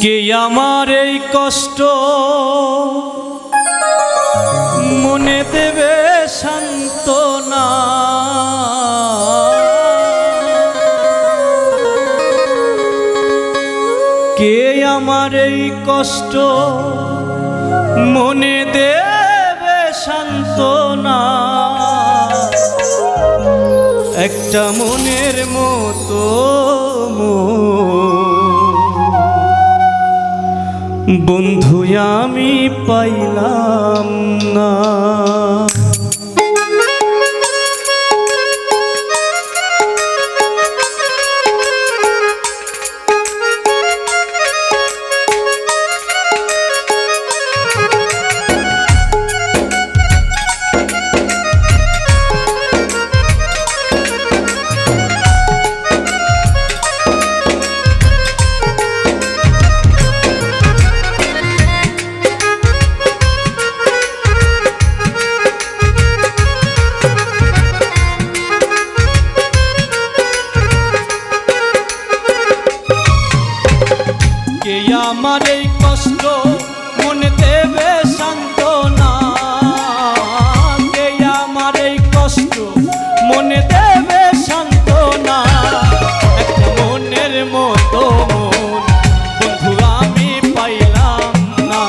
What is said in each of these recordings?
কে আমার এই কষ্ট মনে দেবে সান্ত্বনা, কে আমার এই কষ্ট মনে দেবে সান্ত্বনা, একটা মনের মতো বন্ধু আমি পাইলাম না। আমার এই কষ্ট মনে দেবে সান্ত্বনা, কে আমার এই কষ্ট মনে দেবে সান্ত্বনা, একটা মনের মতো মন বন্ধু আমি পাইলাম না,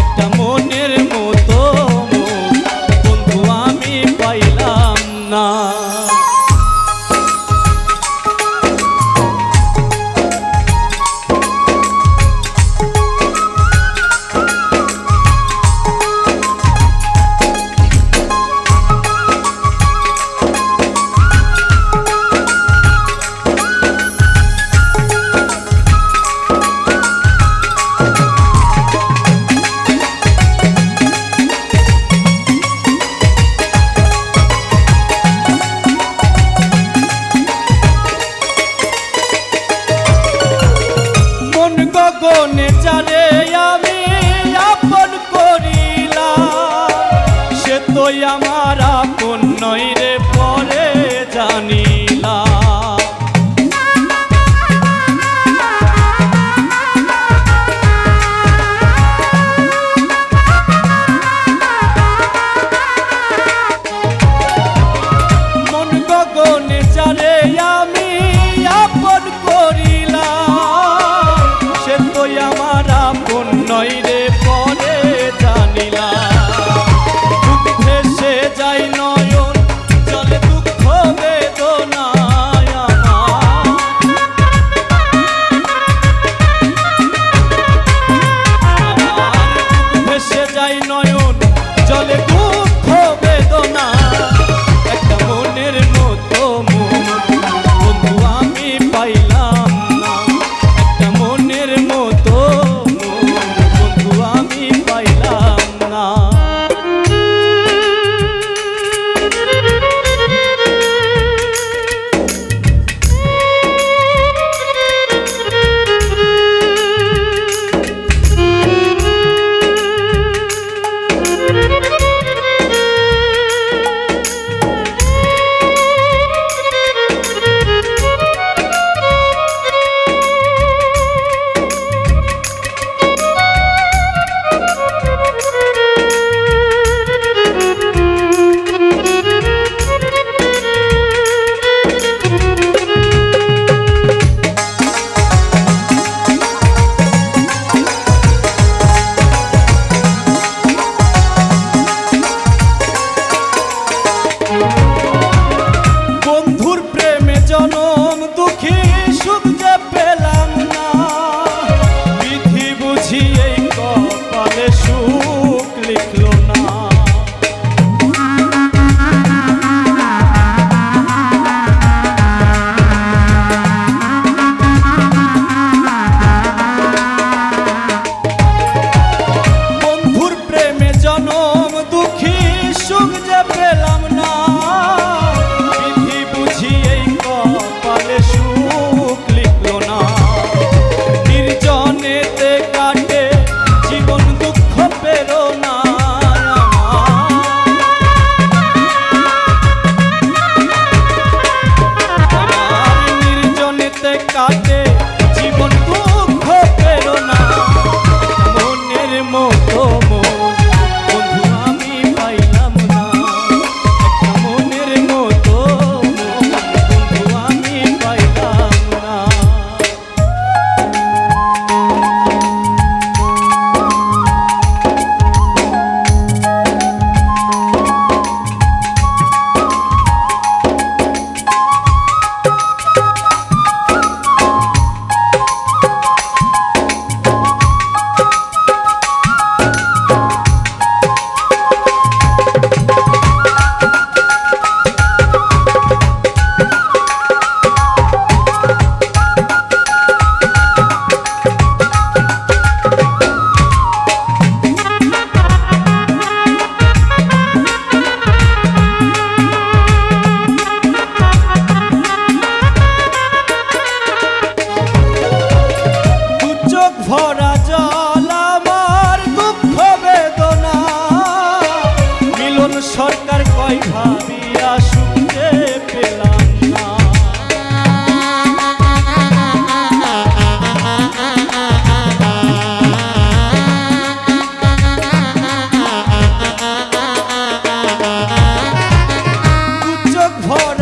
একটা মনের মতো মন বন্ধু আমি পাইলাম না। গগনে যারে আমি আপন করিলাম, সে তো আমার আপন নয় রে পরে জানিলাম। মন গগনে যারে আমি আপন করিলাম, আমার আপন নয় রে পরে জানিলাম। ভেসে যাই নয়ন জলে পাইয়া সুখে পেলাম না। চোখ ভর